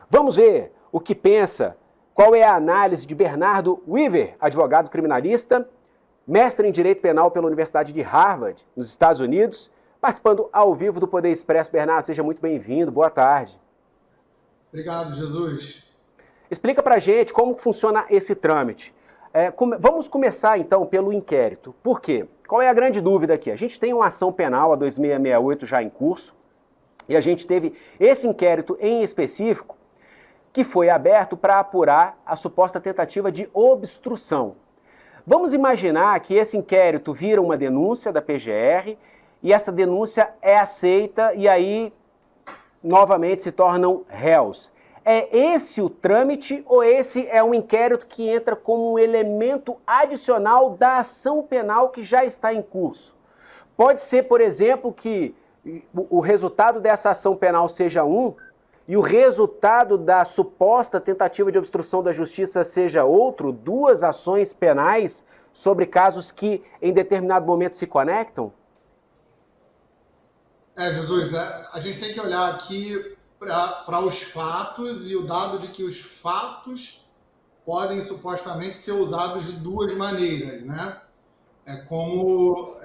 Vamos ver o que pensa, qual é a análise de Bernardo Weaver, advogado criminalista, mestre em Direito Penal pela Universidade de Harvard, nos Estados Unidos, participando ao vivo do Poder Expresso. Bernardo, seja muito bem-vindo, boa tarde. Obrigado, Jesus. Explica pra gente como funciona esse trâmite. Vamos começar então pelo inquérito. Por quê? Qual é a grande dúvida aqui? A gente tem uma ação penal, a 2668, já em curso, e a gente teve esse inquérito em específico, que foi aberto para apurar a suposta tentativa de obstrução. Vamos imaginar que esse inquérito vira uma denúncia da PGR e essa denúncia é aceita e aí novamente se tornam réus. É esse o trâmite ou esse é um inquérito que entra como um elemento adicional da ação penal que já está em curso? Pode ser, por exemplo, que o resultado dessa ação penal seja um e o resultado da suposta tentativa de obstrução da justiça seja outro, duas ações penais sobre casos que em determinado momento se conectam? Jesus, a gente tem que olhar aqui para os fatos e o dado de que os fatos podem supostamente ser usados de duas maneiras, né? É como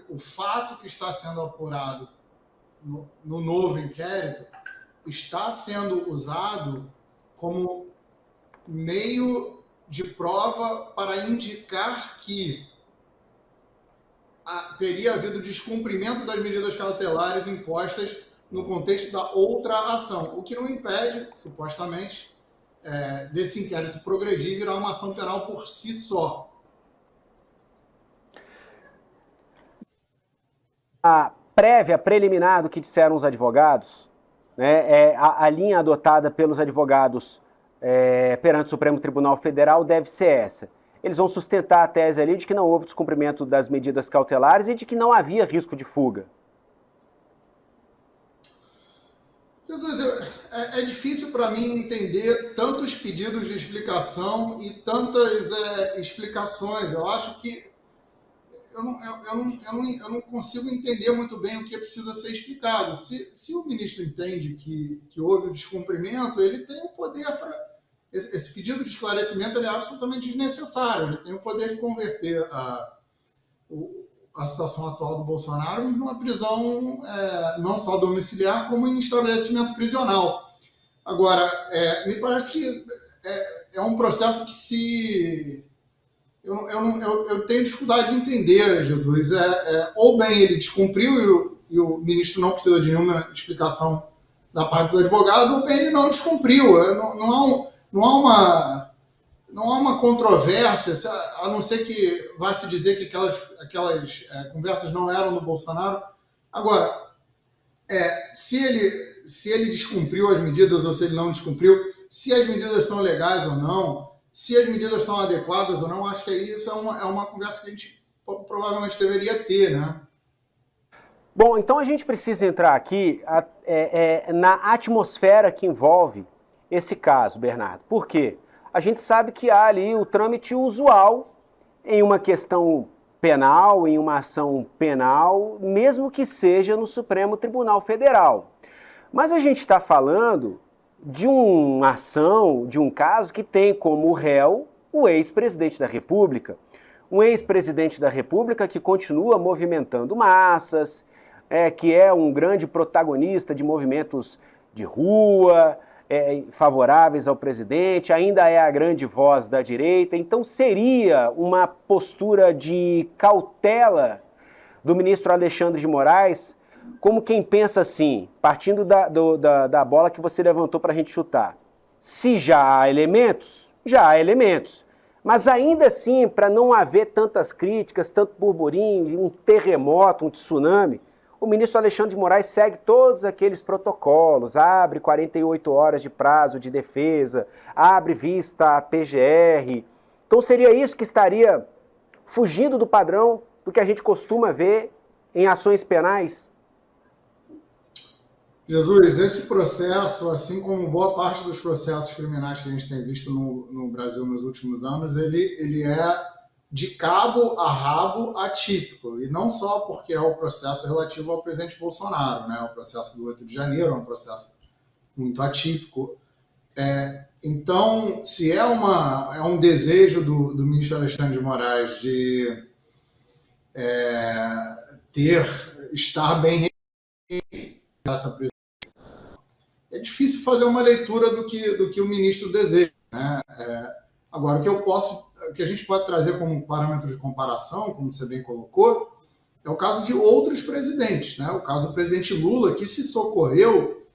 o fato que está sendo apurado no novo inquérito está sendo usado como meio de prova para indicar que teria havido descumprimento das medidas cautelares impostas no contexto da outra ação, o que não impede, supostamente, desse inquérito progredir e virar uma ação penal por si só. A prévia, preliminar do que disseram os advogados, né, a linha adotada pelos advogados perante o Supremo Tribunal Federal deve ser essa. Eles vão sustentar a tese ali de que não houve descumprimento das medidas cautelares e de que não havia risco de fuga. Jesus, é difícil para mim entender tantos pedidos de explicação e tantas explicações. Eu acho que eu não consigo entender muito bem o que precisa ser explicado. Se o ministro entende que houve o descumprimento, ele tem o poder para... Esse pedido de esclarecimento ele é absolutamente desnecessário. Ele tem o poder de converter a situação atual do Bolsonaro em uma prisão não só domiciliar, como em estabelecimento prisional. Agora, me parece que é um processo que se... Eu tenho dificuldade de entender, Jesus. Ou bem ele descumpriu e o ministro não precisa de nenhuma explicação da parte dos advogados, ou bem ele não descumpriu. Não há uma controvérsia, a não ser que vá se dizer que aquelas conversas não eram do Bolsonaro. Agora, se ele descumpriu as medidas ou se ele não descumpriu, se as medidas são legais ou não, se as medidas são adequadas ou não, acho que isso é uma conversa que a gente provavelmente deveria ter, né? Bom, então a gente precisa entrar aqui na atmosfera que envolve esse caso, Bernardo. Por quê? A gente sabe que há ali o trâmite usual em uma questão penal, em uma ação penal, mesmo que seja no Supremo Tribunal Federal. Mas a gente está falando de uma ação, de um caso que tem como réu o ex-presidente da República. Um ex-presidente da República que continua movimentando massas, que é um grande protagonista de movimentos de rua, favoráveis ao presidente, ainda é a grande voz da direita, então seria uma postura de cautela do ministro Alexandre de Moraes, como quem pensa assim, partindo da bola que você levantou para a gente chutar. Se já há elementos, mas ainda assim, para não haver tantas críticas, tanto burburinho, um terremoto, um tsunami, o ministro Alexandre de Moraes segue todos aqueles protocolos, abre 48 horas de prazo de defesa, abre vista à PGR. Então seria isso que estaria fugindo do padrão do que a gente costuma ver em ações penais? Jesus, esse processo, assim como boa parte dos processos criminais que a gente tem visto no Brasil nos últimos anos, ele é de cabo a rabo atípico, e não só porque é o processo relativo ao presidente Bolsonaro, né? O processo do 8 de janeiro é um processo muito atípico. Então, se é um desejo do ministro Alexandre de Moraes de estar bem essa prisão, é difícil fazer uma leitura do que o ministro deseja, né? Agora, o que a gente pode trazer como parâmetro de comparação, como você bem colocou, é o caso de outros presidentes, né? O caso do presidente Lula, que se socorreu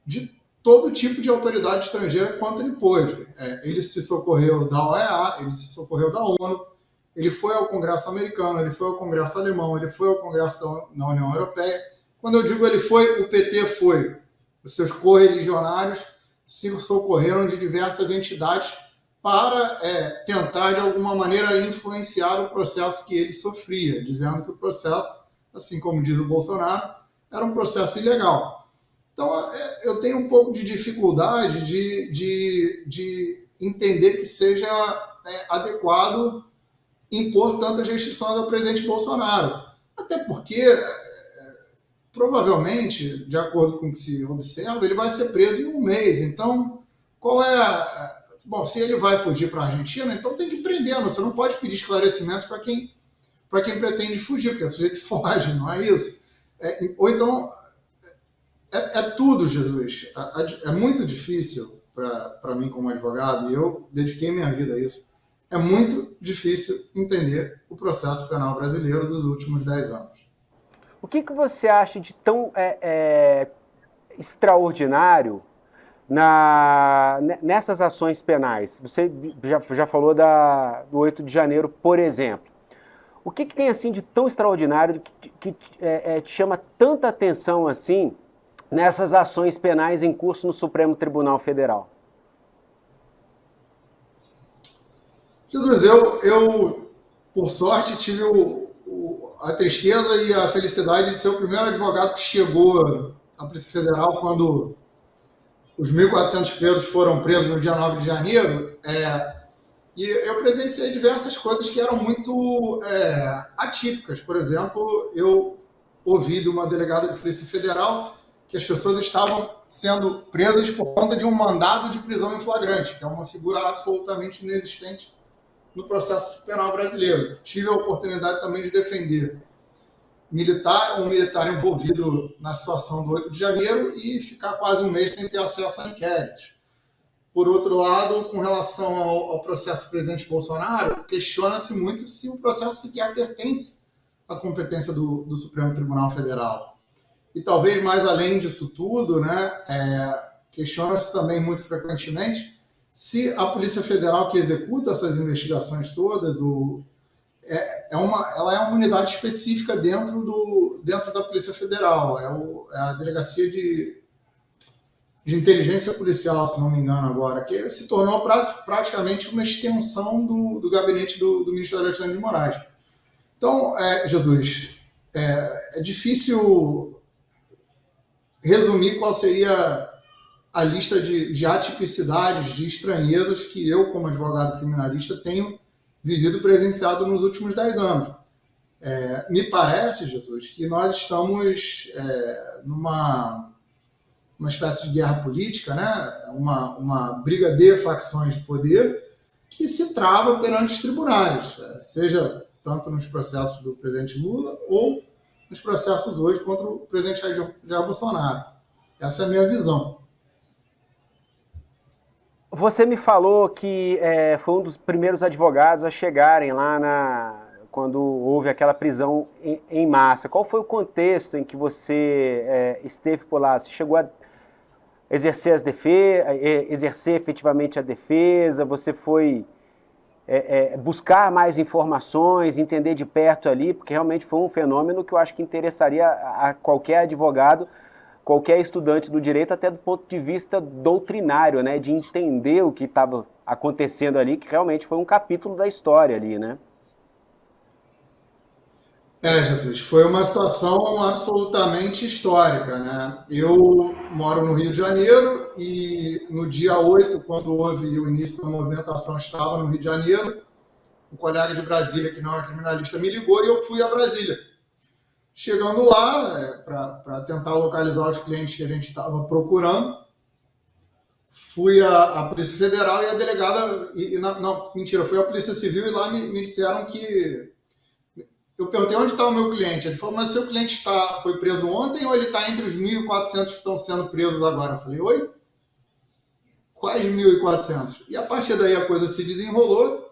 de todo tipo de autoridade estrangeira quanto ele pôde. Ele se socorreu da OEA, ele se socorreu da ONU, ele foi ao Congresso americano, ele foi ao Congresso alemão, ele foi ao Congresso da União Europeia. Quando eu digo ele foi, o PT foi. Os seus correligionários se socorreram de diversas entidades para tentar, de alguma maneira, influenciar o processo que ele sofria, dizendo que o processo, assim como diz o Bolsonaro, era um processo ilegal. Então, eu tenho um pouco de dificuldade de entender que seja adequado impor tantas restrições ao presidente Bolsonaro. Até porque, provavelmente, de acordo com o que se observa, ele vai ser preso em um mês. Então, qual é Bom, se ele vai fugir para a Argentina, então tem que prender. Você não pode pedir esclarecimentos para quem pretende fugir, porque o sujeito foge, não é isso? Ou então, tudo, Jesus. É muito difícil para mim como advogado, e eu dediquei minha vida a isso, é muito difícil entender o processo penal brasileiro dos últimos 10 anos. O que você acha de tão extraordinário nessas ações penais? Você já falou do 8 de janeiro, por exemplo. O que tem assim de tão extraordinário que te chama tanta atenção assim nessas ações penais em curso no Supremo Tribunal Federal? Jesus, eu por sorte, tive a tristeza e a felicidade de ser o primeiro advogado que chegou à Polícia Federal quando os 1.400 presos foram presos no dia 9 de janeiro, e eu presenciei diversas coisas que eram muito atípicas. Por exemplo, eu ouvi de uma delegada de Polícia Federal que as pessoas estavam sendo presas por conta de um mandado de prisão em flagrante, que é uma figura absolutamente inexistente no processo penal brasileiro. Tive a oportunidade também de defender um militar envolvido na situação do 8 de janeiro e ficar quase um mês sem ter acesso a inquéritos. Por outro lado, com relação ao processo do presidente Bolsonaro, questiona-se muito se o processo sequer pertence à competência do Supremo Tribunal Federal. E talvez mais além disso tudo, né, questiona-se também muito frequentemente se a Polícia Federal que executa essas investigações todas, ela é uma unidade específica dentro da Polícia Federal, é a Delegacia de Inteligência Policial, se não me engano agora, que se tornou praticamente uma extensão do gabinete do ministro Alexandre de Moraes. Então, Jesus, é difícil resumir qual seria a lista de atipicidades, de estranhezas que eu, como advogado criminalista, tenho vivido presenciado nos últimos 10 anos. Me parece, Jesus, que nós estamos numa espécie de guerra política, né? uma briga de facções de poder que se trava perante os tribunais, seja tanto nos processos do presidente Lula ou nos processos hoje contra o presidente Jair Bolsonaro. Essa é a minha visão. Você me falou que foi um dos primeiros advogados a chegarem lá quando houve aquela prisão em massa. Qual foi o contexto em que você esteve por lá? Você chegou a exercer exercer efetivamente a defesa? Você foi buscar mais informações, entender de perto ali? Porque realmente foi um fenômeno que eu acho que interessaria a qualquer advogado, qualquer estudante do direito, até do ponto de vista doutrinário, né, de entender o que estava acontecendo ali, que realmente foi um capítulo da história ali, né? Jesus, foi uma situação absolutamente histórica, né? Eu moro no Rio de Janeiro e no dia 8, quando houve o início da movimentação, estava no Rio de Janeiro, um colega de Brasília, que não é criminalista, me ligou e eu fui a Brasília. Chegando lá, para tentar localizar os clientes que a gente estava procurando, fui à Polícia Federal e a delegada, não, mentira, fui à Polícia Civil e lá me disseram que, eu perguntei onde está o meu cliente, ele falou, mas seu cliente foi preso ontem ou ele está entre os 1.400 que estão sendo presos agora? Eu falei, oi? Quais 1.400? E a partir daí a coisa se desenrolou,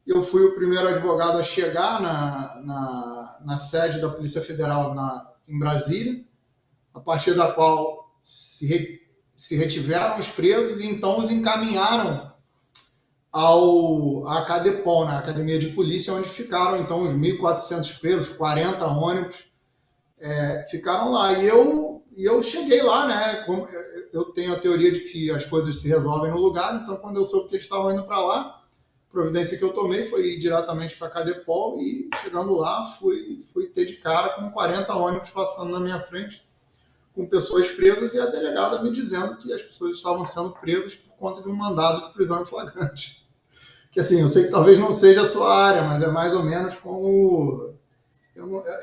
eu fui o primeiro advogado a chegar na sede da Polícia Federal em Brasília, a partir da qual se retiveram os presos e então os encaminharam à Cadepol, na Academia de Polícia, onde ficaram então os 1.400 presos, 40 ônibus, ficaram lá. E eu cheguei lá, né? Eu tenho a teoria de que as coisas se resolvem no lugar, então quando eu soube que eles estavam indo para lá, a providência que eu tomei foi ir diretamente para a Cadepol e chegando lá fui ter de cara com 40 ônibus passando na minha frente, com pessoas presas e a delegada me dizendo que as pessoas estavam sendo presas por conta de um mandado de prisão em flagrante. Que assim, eu sei que talvez não seja a sua área, mas é mais ou menos como...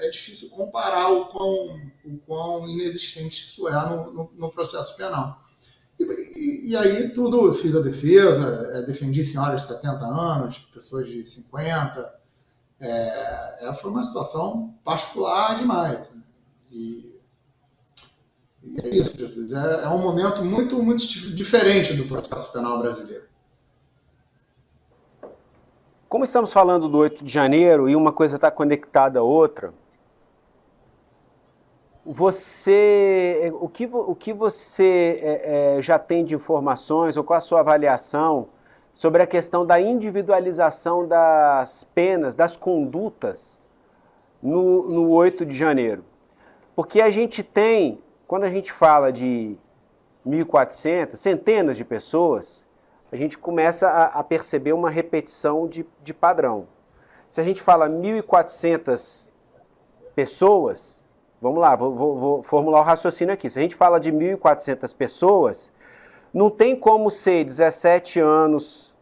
É difícil comparar o quão inexistente isso é no processo penal. E aí tudo, fiz a defesa, defendi senhoras de 70 anos, pessoas de 50. Foi uma situação particular demais. Né? E é isso, Jesus. É um momento muito, muito diferente do processo penal brasileiro. Como estamos falando do 8 de janeiro e uma coisa está conectada à outra, o que você já tem de informações ou qual a sua avaliação sobre a questão da individualização das penas, das condutas no 8 de janeiro? Porque a gente tem, quando a gente fala de 1.400, centenas de pessoas, a gente começa a perceber uma repetição de padrão. Se a gente fala 1.400 pessoas, vamos lá, vou formular o raciocínio aqui. Se a gente fala de 1.400 pessoas, não tem como ser 17 anos,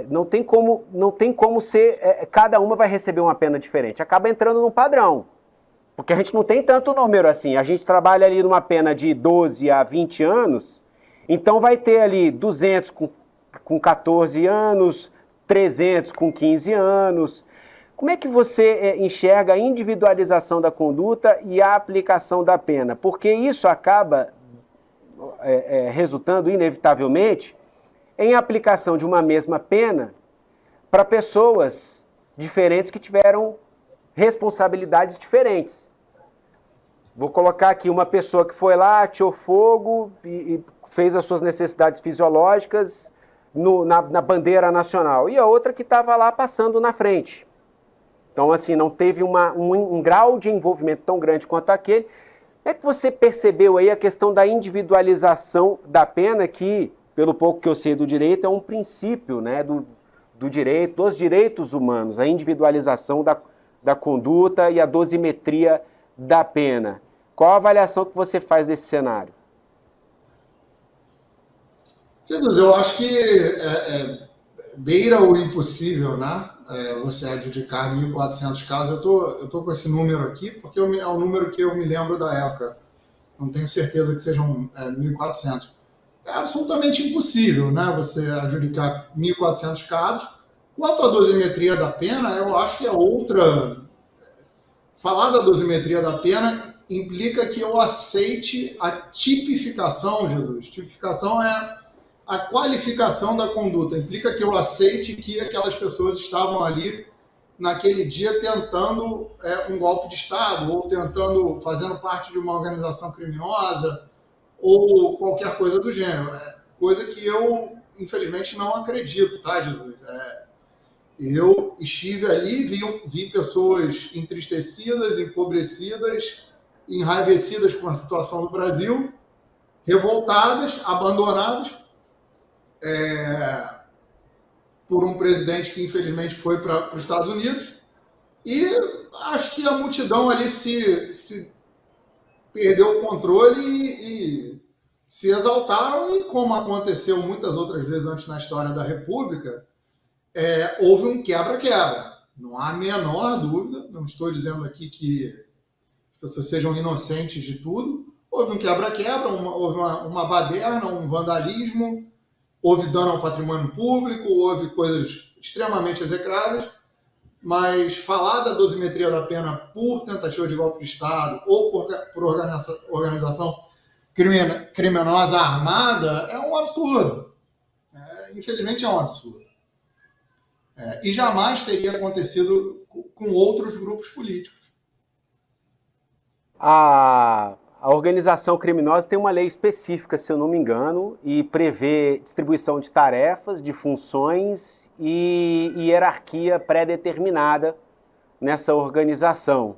não tem como ser, cada uma vai receber uma pena diferente. Acaba entrando num padrão, porque a gente não tem tanto número assim. A gente trabalha ali numa pena de 12 a 20 anos, então vai ter ali 200 com 14 anos, 300 com 15 anos. Como é que você enxerga a individualização da conduta e a aplicação da pena? Porque isso acaba resultando, inevitavelmente, em aplicação de uma mesma pena para pessoas diferentes que tiveram responsabilidades diferentes. Vou colocar aqui uma pessoa que foi lá, ateou fogo e fez as suas necessidades fisiológicas na bandeira nacional, e a outra que estava lá passando na frente. Então, assim, não teve um grau de envolvimento tão grande quanto aquele. Como é que você percebeu aí a questão da individualização da pena, que, pelo pouco que eu sei do direito, é um princípio, né, do direito, dos direitos humanos, a individualização da conduta e a dosimetria da pena? Qual a avaliação que você faz desse cenário? Eu acho que beira o impossível, né? Você adjudicar 1.400 casos. Eu tô com esse número aqui porque é o número que eu me lembro da época. Não tenho certeza que sejam 1.400. É absolutamente impossível, né? Você adjudicar 1.400 casos. Quanto à dosimetria da pena, eu acho que é outra. Falar da dosimetria da pena implica que eu aceite a tipificação, Jesus. Tipificação é a qualificação da conduta. Implica que eu aceite que aquelas pessoas estavam ali naquele dia tentando um golpe de Estado, ou fazendo parte de uma organização criminosa, ou qualquer coisa do gênero. Coisa que eu, infelizmente, não acredito, tá, Jesus? Eu estive ali, vi pessoas entristecidas, empobrecidas, enraivecidas com a situação do Brasil, revoltadas, abandonadas, por um presidente que infelizmente foi para os Estados Unidos, e acho que a multidão ali se perdeu o controle e se exaltaram, e como aconteceu muitas outras vezes antes na história da República, houve um quebra-quebra. Não há a menor dúvida, não estou dizendo aqui que as pessoas sejam inocentes de tudo. Houve um quebra-quebra, houve uma baderna, um vandalismo, houve dano ao patrimônio público, houve coisas extremamente execráveis, mas falar da dosimetria da pena por tentativa de golpe de Estado ou por organização criminosa armada é um absurdo. Infelizmente é um absurdo. E jamais teria acontecido com outros grupos políticos. A organização criminosa tem uma lei específica, se eu não me engano, e prevê distribuição de tarefas, de funções e hierarquia pré-determinada nessa organização.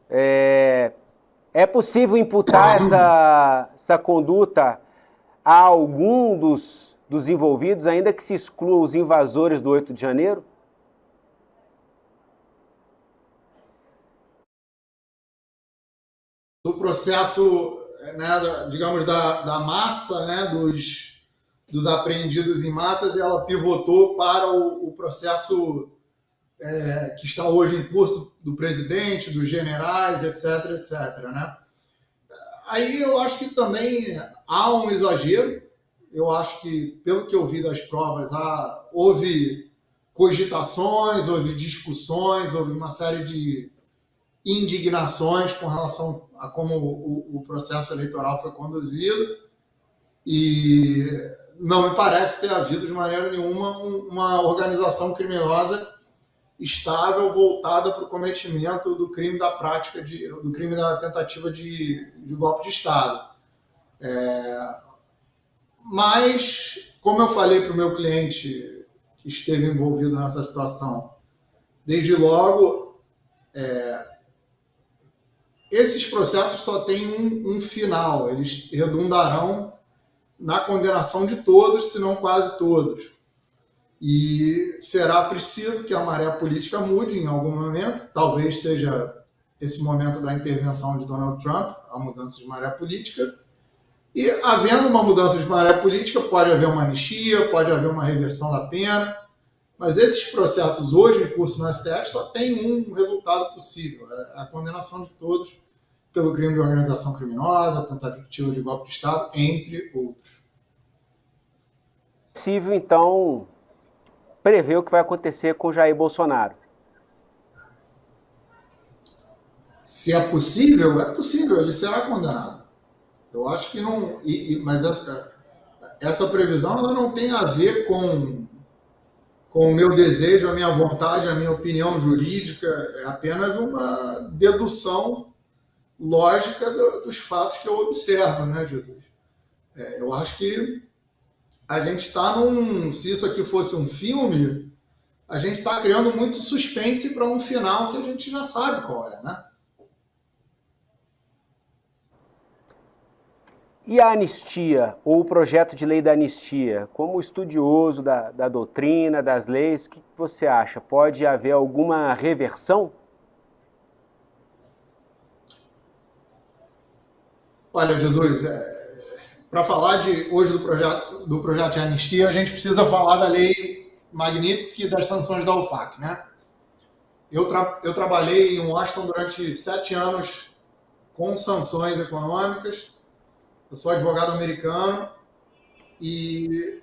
É possível imputar essa conduta a algum dos envolvidos, ainda que se exclua os invasores do 8 de janeiro? Do processo, né, digamos, da massa, né, dos apreendidos em massas, ela pivotou para o processo que está hoje em curso do presidente, dos generais, etc, etc, né? Aí eu acho que também há um exagero. Eu acho que, pelo que eu vi das provas, houve cogitações, houve discussões, houve uma série de indignações com relação a como o processo eleitoral foi conduzido, e não me parece ter havido de maneira nenhuma uma organização criminosa estável voltada para o cometimento do crime da prática, do crime da tentativa de golpe de Estado. Mas, como eu falei para o meu cliente que esteve envolvido nessa situação, desde logo, esses processos só têm um final, eles redundarão na condenação de todos, se não quase todos. E será preciso que a maré política mude em algum momento, talvez seja esse momento da intervenção de Donald Trump, a mudança de maré política. E, havendo uma mudança de maré política, pode haver uma anistia, pode haver uma reversão da pena, mas esses processos hoje em curso no STF só tem um resultado possível, a condenação de todos pelo crime de organização criminosa, tentativa de golpe de Estado, entre outros. É possível, então, prever o que vai acontecer com Jair Bolsonaro? Se é possível, ele será condenado. Eu acho que não. Mas essa previsão ela não tem a ver com o meu desejo, a minha vontade, a minha opinião jurídica. É apenas uma dedução lógica dos fatos que eu observo, né, Jesus? Eu acho que a gente está se isso aqui fosse um filme, a gente está criando muito suspense para um final que a gente já sabe qual é, né? E a anistia, ou o projeto de lei da anistia? Como estudioso da doutrina, das leis, o que você acha? Pode haver alguma reversão? Olha, Jesus, para falar hoje do projeto de anistia, a gente precisa falar da lei Magnitsky e das sanções da OFAC, né? Eu trabalhei em Washington durante 7 anos com sanções econômicas. Eu sou advogado americano e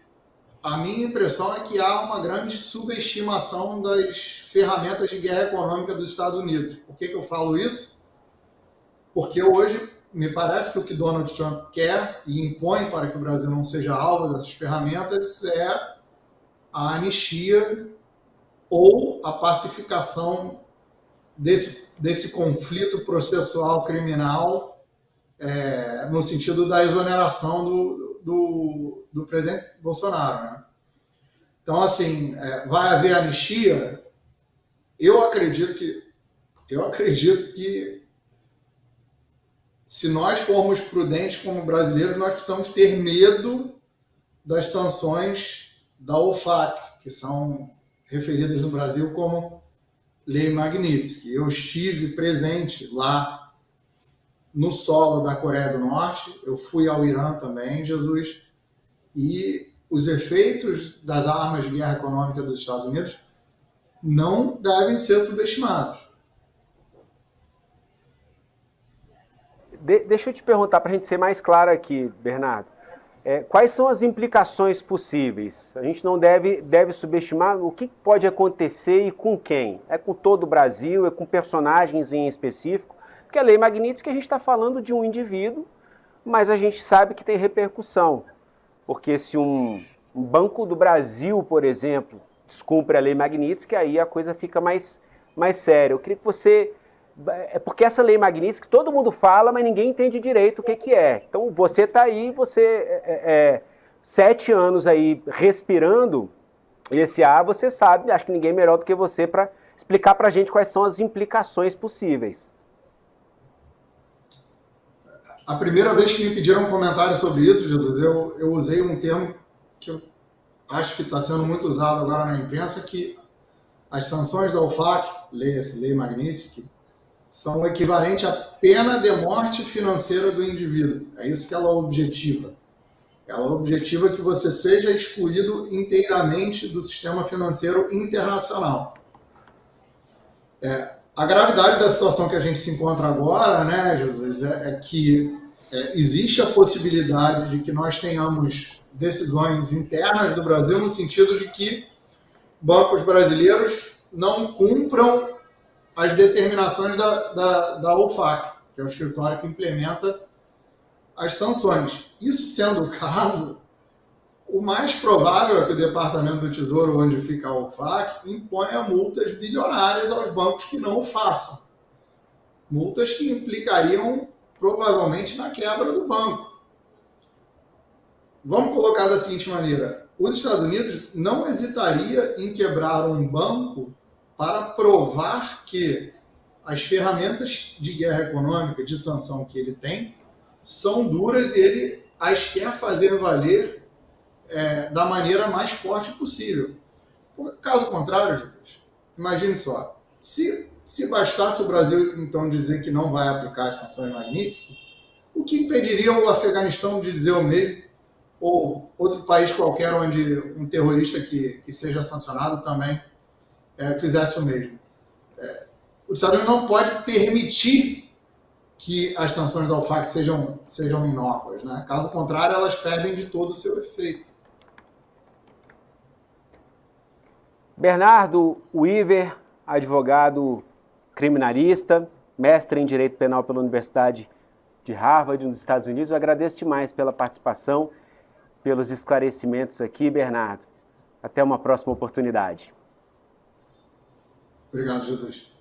a minha impressão é que há uma grande subestimação das ferramentas de guerra econômica dos Estados Unidos. Por que eu falo isso? Porque hoje me parece que o que Donald Trump quer e impõe para que o Brasil não seja alvo dessas ferramentas é a anistia ou a pacificação desse conflito processual criminal, no sentido da exoneração do presidente Bolsonaro, né? Então, assim, vai haver anistia? Eu acredito que se nós formos prudentes como brasileiros, nós precisamos ter medo das sanções da OFAC, que são referidas no Brasil como Lei Magnitsky. Eu estive presente lá no solo da Coreia do Norte, eu fui ao Irã também, Jesus, e os efeitos das armas de guerra econômica dos Estados Unidos não devem ser subestimados. Deixa eu te perguntar, para a gente ser mais claro aqui, Bernardo. quais são as implicações possíveis? A gente não deve subestimar o que pode acontecer e com quem. É com todo o Brasil, é com personagens em específico, porque a Lei Magnitsky a gente está falando de um indivíduo, mas a gente sabe que tem repercussão. Porque se um Banco do Brasil, por exemplo, descumpre a Lei Magnitsky, aí a coisa fica mais séria. Eu queria que você... porque essa Lei Magnitsky todo mundo fala, mas ninguém entende direito o que é. Então você está aí, 7 anos aí respirando esse ar, você sabe, acho que ninguém é melhor do que você para explicar para a gente quais são as implicações possíveis. A primeira vez que me pediram um comentário sobre isso, Jesus, eu usei um termo que eu acho que está sendo muito usado agora na imprensa, que as sanções da OFAC, Lei Magnitsky, são o equivalente à pena de morte financeira do indivíduo. É isso que ela objetiva. Ela objetiva que você seja excluído inteiramente do sistema financeiro internacional. A gravidade da situação que a gente se encontra agora, né, Jesus, é que existe a possibilidade de que nós tenhamos decisões internas do Brasil no sentido de que bancos brasileiros não cumpram as determinações da OFAC, que é o escritório que implementa as sanções. Isso sendo o caso, o mais provável é que o Departamento do Tesouro, onde fica a OFAC, imponha multas bilionárias aos bancos que não o façam. Multas que implicariam provavelmente na quebra do banco. Vamos colocar da seguinte maneira: os Estados Unidos não hesitaria em quebrar um banco para provar que as ferramentas de guerra econômica, de sanção que ele tem, são duras e ele as quer fazer valer da maneira mais forte possível. Caso contrário, Jesus, imagine só, se bastasse o Brasil então dizer que não vai aplicar as sanções Magnitsky, o que impediria o Afeganistão de dizer o mesmo, ou outro país qualquer onde um terrorista que seja sancionado também fizesse o mesmo? Os Estados Unidos não pode permitir que as sanções da OFAC sejam inócuas, né? Caso contrário, elas perdem de todo o seu efeito. Bernardo Weaver, advogado criminalista, mestre em Direito Penal pela Universidade de Harvard, nos Estados Unidos. Eu agradeço demais pela participação, pelos esclarecimentos aqui, Bernardo. Até uma próxima oportunidade. Obrigado, Jesus.